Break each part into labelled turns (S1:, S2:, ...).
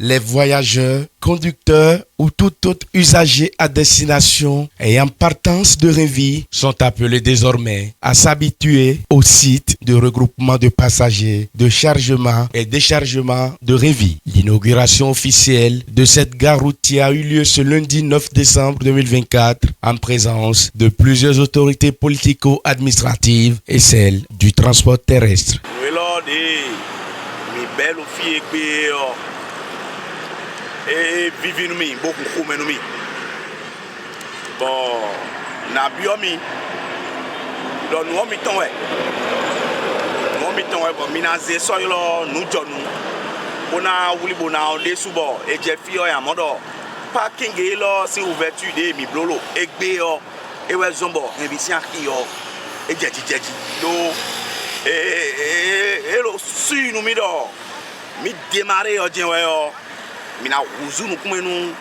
S1: les voyageurs, conducteurs ou tout autre usager à destination et en partance de Rungvi sont appelés désormais à s'habituer au site de regroupement de passagers, de chargement et déchargement de Rungvi. L'inauguration officielle de cette gare routière a eu lieu ce lundi 9 décembre 2024 en présence de plusieurs autorités politico-administratives et celles du transport terrestre.
S2: Et vivi nous beaucoup comme nous bon na biomi do nous mi ton ouais bon mina ze so yo nous jonu bona wuli bona on de subo e je fi o ya modo parking e lo si ouverture de mi blolo e gbe yo e we zombo invisian ki yo e jeji do e lo si nous mi do mi démarrer yo je we yo mina uzunu kumenu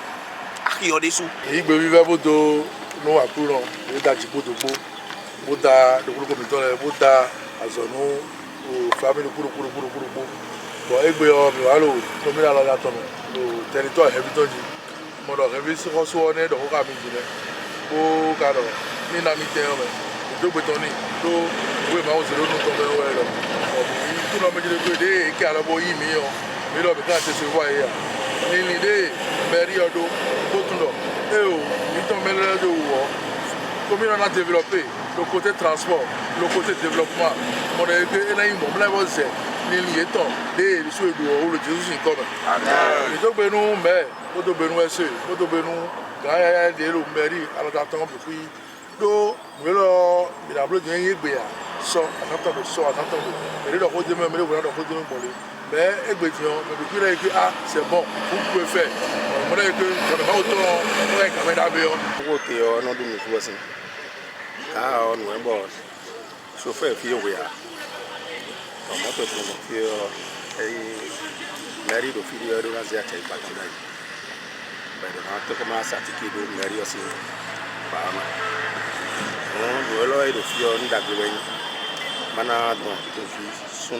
S2: akiyo desu
S3: igbe vive bodo no akuro e da jibodo gbo boda do kuro mi tole boda azonu o family kuro bo egbe o mi wa lo to mi la la tono lo territoire habitant mo do revi so so ne do ka mi jine o ka do ni na mi te o me do gbe toni do we ma o se lo no to me o lo o mi tu no me jine gbe de ke ala bo yi mi o mi lo be ka se se wa ya l'idée période Botundo et ils ont mêlé de comme on a développé le côté transport, le côté développement, on a eu un bon c'est l'île temps des souhaits ou le Jésus comme ils ont besoin mais ils ont besoin c'est ils ont besoin gagne des mairie alors d'attendre puis do melo il a besoin de bien so attendre so attendre mais le côté même le côté même mais Egbetion, mais depuis là, c'est bon, vous pouvez faire. Moi, je ne vais pas autant, je vais quand même d'abord.
S4: Ok, on a dit nous voici. Ah, on est bon. Chauffeur, fille, oui. On va te faire mairie de fille de la Zia qui est pas comme ça. Mais on a commencé à s'attiquer de mairie aussi. Pas mal. On doit aller de fille, on d'agréer. Maintenant, donc, tout son.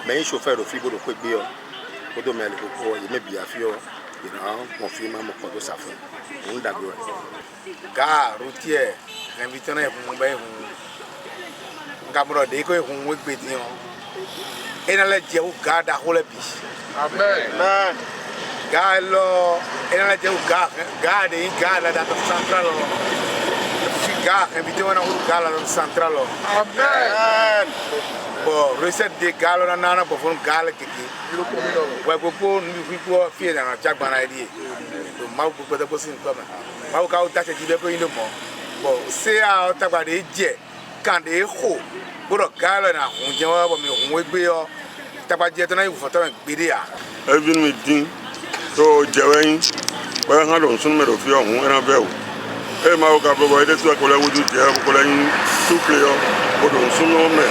S4: Mais chauffeur de frigo de Kwebio, au domaine de Coco, il met bien fio, il a confirmé mon code de sa femme. On d'accord. Gare routière, invitant pour mon bain, Gamro de Ko, on work with you. Et dans la Dieu, garde à Holabis. Amen. Gallo, et dans la Dieu, garde à la centrale. Gare, invitant à la centrale. Amen. Bon, recette de galo na nana pour faire galo kiki. Ouais, pour nous fier dans chaque banalité. Donc, moi, pour peut-être aussi comme ça. Moi, quand on tâche de dire que il est bon, c'est à tabac de jet quand des hauts. Pour le galo na, on dit on va me tabac de jet na, il faut faire un bidia.
S5: Even me think to Jawan, where I don't soon meet of you on a bell. Et ma au cap de soit qu'on a voulu dire qu'on a une souple pour nous soumettre mais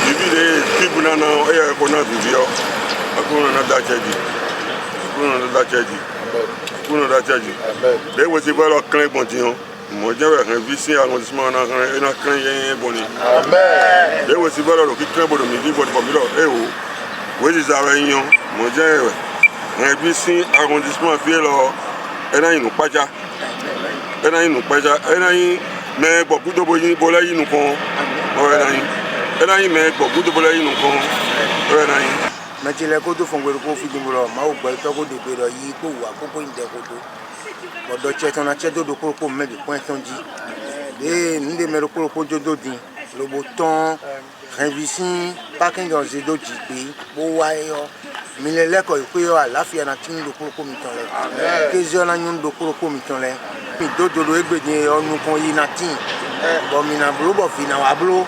S5: divide people now et qu'on a vidéo qu'on a d'acheter qu'on a d'acheter they was about a claim continuum moi j'avais un vicieux arrondissement na claim un boni amen they was about a claim pour midi pour là et où oui ils avaient union moi j'avais un vicieux arrondissement fait là et là ils nous pas déjà et là ils nous pas déjà et là mais beaucoup de boyi bola ils nous con et là ils mais beaucoup de bola ils nous con et là
S6: mais tu les côtés font que le film là ma au boy toko de béro yi ko wa ko inde koto bo do cheton na cheto do ko me de point son dit et nous de mero ko jodo din le bouton révision parking dans les do jipe bo wa yo mi le ko yo àlàáfíà na tin do ko mi ton le ke zo na nyun do ko mi ton le mi do do egbede onu kon yi na tin bo mi na bro bo fi na wa bro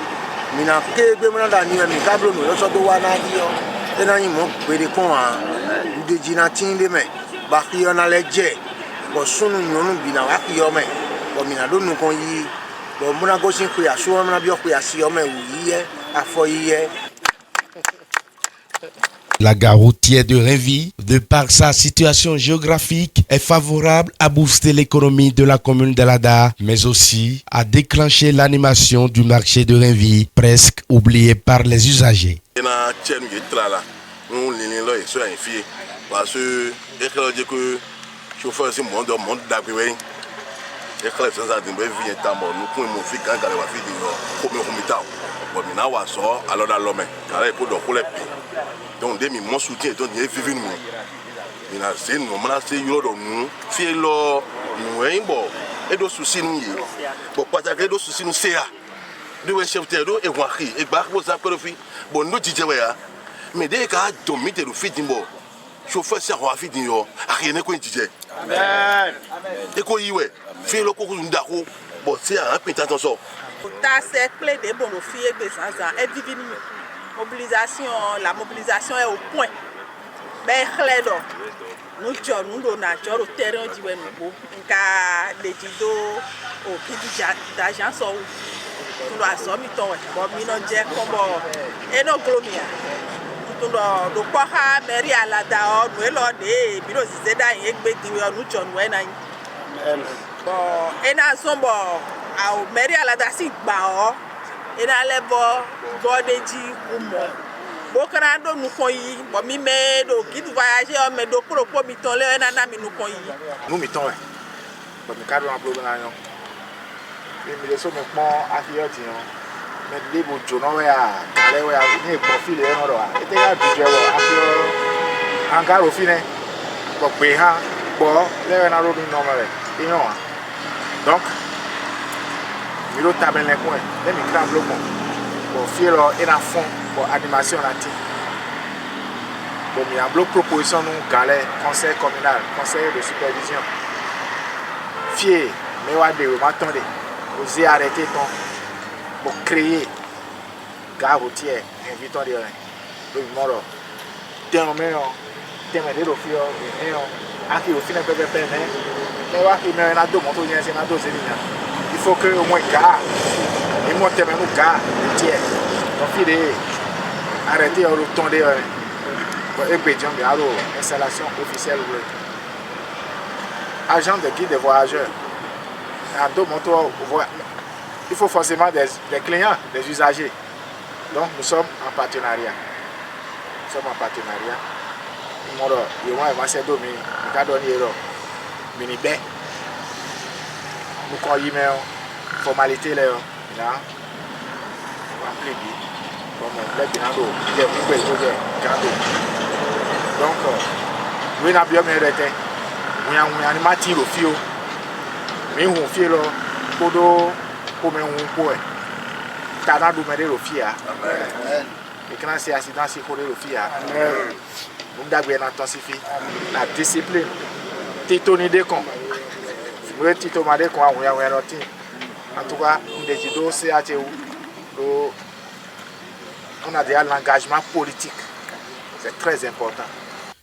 S6: mi na ke gbe mo na da ni mi ka bro mi lo so do wa na di yo e na yin mo gbede kon a de ji na tin de me ba ki yo na le je bo sunu nyonu bi na wa ki yo me bo mi na do nu kon yi bo mo na go sin pe aso mo na bi o pe asi yo me wu yi ye afo yi ye.
S1: La gare routière de Rungvi, de par sa situation géographique, est favorable à booster l'économie de la commune d'Alada, mais aussi à déclencher l'animation du marché de Rungvi, presque oublié par les usagers.
S7: nous l'île là et sur un fille parce que et que dit que chauffeur c'est monde d'agréé et que ça ça dit vient temps nous pour mon fille quand elle va faire du comme comita bon maintenant wa so alors dans l'homme car pour donc pour les donc demi mon soutien donc il vivre nous maintenant c'est nous maintenant c'est yo donc nous fille là nous un bon et do souci nous bon pas que do souci nous c'est de chef terre et waki et ba ko ça ko fi bon nous dit ouais mais dès que domite le fit dimbo chauffeur c'est roi fit dio rien ko dit amen et ko yiwe fi le ko ndako bon c'est un peu attention
S8: ta c'est clé de bon fi et ça et divine mobilisation la mobilisation est au point ben clair nous John nous na John au terrain du Wembo nka le dido au qui d'agence au tout la somme ton bon mi non je comme et no glomia tout do ko ha meri ala da o no lo de bi do se da yin gbe di onu John we na bon e na sombo a meri ala da si gba o e na le bo godeji umo bo kana do nu kon yi bo mi me do guide voyager o me do pro po mi ton le na mi nu kon yi
S6: nous mi ton bo mi ka do en problème na mi le so me pon afiyoti mais les beaux journaux ouais allez ouais ni profil et non là et déjà budget ouais afio encore au final bon péha bon les na robi normal et non donc miro table les coins les micro bloc bon fiero et na fond bon animation là ti bon mi a bloc proposition nous galère conseil communal conseil de supervision fier mais ouais de m'attendez vous arrêtez ton pour créer gare routière invitons des le moro terme de l'office et au final peut mais wa qui met na do moto bien c'est na do zénia il faut que au moins gare et moi terme nous gare routière donc il est arrêter au retourner et bédion bien alors installation officielle agent de guide des voyageurs à do moto il faut forcément des clients, des usagers. Donc nous sommes en partenariat. Nous sommes en partenariat. Nous avons formalité là. Donc nous avons bien arrêté. Nous avons matière au fio. Mais on fait là pour comme un point. Cada do merelo fia. Amen. Et quand c'est accident, c'est pour le fia. Amen. Nous devons intensifier la discipline. Tito ni de con. Nous tito made con a en tout cas, nous devons c'est à on a déjà l'engagement politique. C'est très important.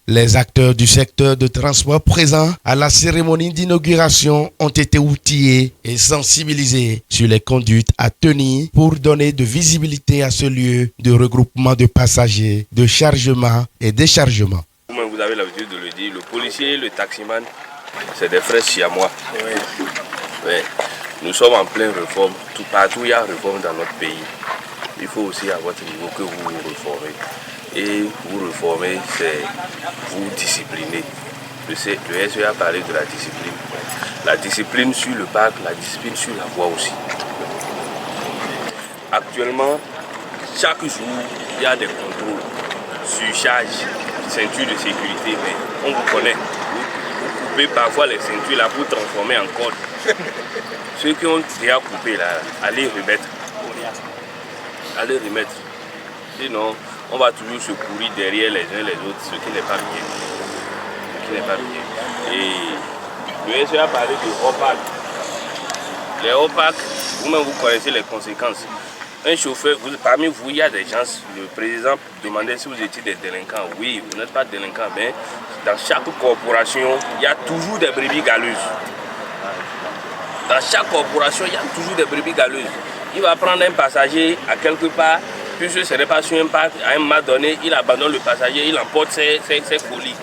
S1: Les acteurs du secteur de transport présents à la cérémonie d'inauguration ont été outillés et sensibilisés sur les conduites à tenir pour donner de visibilité à ce lieu de regroupement de passagers, de chargement et déchargement.
S9: Vous avez l'habitude de le dire, le policier, le taximan, c'est des frères siamois. Oui. Nous sommes en pleine réforme. Tout partout, il y a réforme dans notre pays. Il faut aussi à votre niveau que vous vous réformez. Et vous réformer, c'est vous discipliner. Le SE a parlé de la discipline. La discipline sur le parc, la discipline sur la voie aussi. Actuellement, chaque jour, il y a des contrôles, surcharge, ceinture de sécurité, mais on vous connaît. Vous coupez parfois les ceintures là pour transformer en corde. Ceux qui ont déjà coupé là, allez remettre. Allez remettre. Sinon, on va toujours se courir derrière les uns les autres, ce qui n'est pas bien. Ce qui n'est pas bien. Et le SE a parlé de OPAC. Les OPAC, vous-même vous connaissez les conséquences. Un chauffeur, parmi vous, il y a des gens, le président demandait si vous étiez des délinquants. Oui, vous n'êtes pas délinquants, mais dans chaque corporation, il y a toujours des brebis galeuses. Dans chaque corporation, il y a toujours des brebis galeuses. Il va prendre un passager à quelque part, puisque ce n'est pas sur un parc, à un moment donné, il abandonne le passager, il emporte ses colis.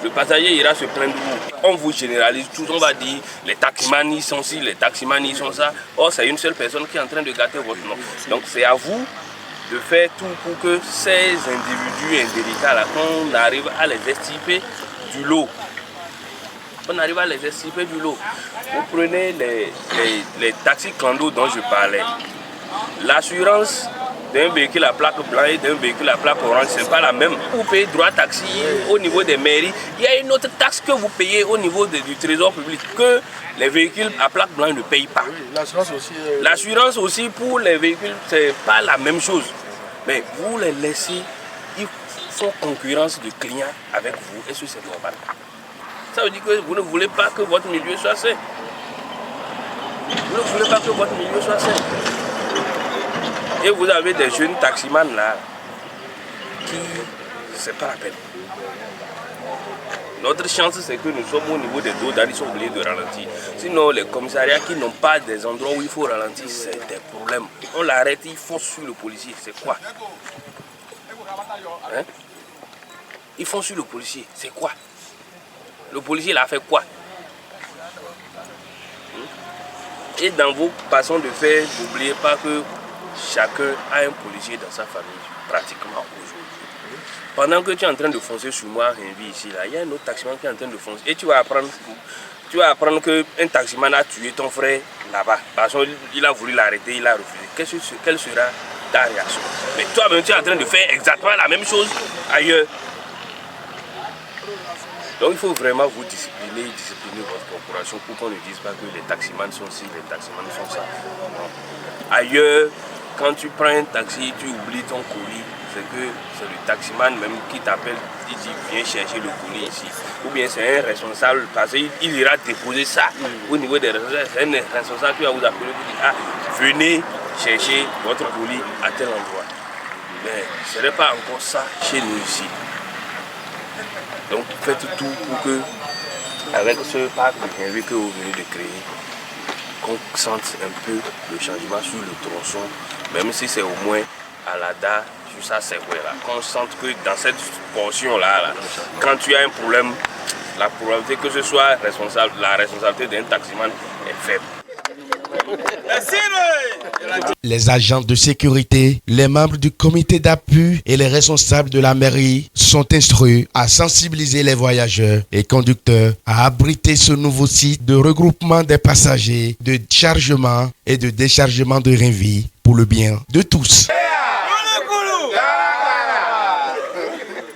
S9: Le passager ira se plaindre de vous. On vous généralise tout, on va dire les taximans sont ci, les taximans sont ça. Or, c'est une seule personne qui est en train de gâter votre nom. Donc, c'est à vous de faire tout pour que ces individus indélicats là, qu'on arrive à les extirper du lot. On arrive à les extirper du lot. Vous prenez les taxis clando dont je parlais. L'assurance d'un véhicule à plaque blanche et d'un véhicule à plaque orange, ce n'est pas la même. Vous payez droit taxi au niveau des mairies. Il y a une autre taxe que vous payez au niveau du trésor public que les véhicules à plaque blanche ne payent pas.
S3: L'assurance aussi.
S9: L'assurance aussi pour les véhicules, ce n'est pas la même chose. Mais vous les laissez, ils font concurrence de clients avec vous. Est-ce que c'est normal? Ça veut dire que vous ne voulez pas que votre milieu soit sain. Vous ne voulez pas que votre milieu soit sain. Et vous avez des jeunes taximans là qui, c'est pas la peine. Notre chance, c'est que nous sommes au niveau des dos, ils sont obligés de ralentir. Sinon, les commissariats qui n'ont pas des endroits où il faut ralentir, c'est des problèmes. On l'arrête, il fonce sur le policier. C'est quoi? Hein? Ils foncent sur le policier. C'est quoi? Le policier, il a fait quoi? Et dans vos façons de faire, n'oubliez pas que chacun a un policier dans sa famille, pratiquement aujourd'hui. Pendant que tu es en train de foncer sur moi, ici, là, il y a un autre taximan qui est en train de foncer. Et tu vas apprendre qu'un taximan a tué ton frère là-bas. Parce qu'il a voulu l'arrêter, il a refusé. Quelle sera ta réaction? Mais toi-même, tu es en train de faire exactement la même chose ailleurs. Donc il faut vraiment vous discipliner votre corporation pour qu'on ne dise pas que les taximans sont ci, les taximans sont ça. Non. Ailleurs, quand tu prends un taxi, tu oublies ton colis, c'est que c'est le taximan même qui t'appelle, il dit viens chercher le colis ici. Ou bien c'est un responsable, parce qu'il ira déposer ça au niveau des responsables. C'est un responsable qui va vous appeler pour dire ah, venez chercher votre colis à tel endroit. Mais ce n'est pas encore ça chez nous ici. Donc faites tout pour que, avec ce parc de Henry que vous venez de créer, qu'on sente un peu le changement sur le tronçon, même si c'est au moins à la date, sur ça c'est vrai là. Qu'on sente que dans cette portion-là, quand tu as un problème, la probabilité que ce soit responsable, la responsabilité d'un taximan est faible.
S1: Les agents de sécurité, les membres du comité d'appui et les responsables de la mairie sont instruits à sensibiliser les voyageurs et conducteurs à abriter ce nouveau site de regroupement des passagers, de chargement et de déchargement de Renvi pour le bien de tous.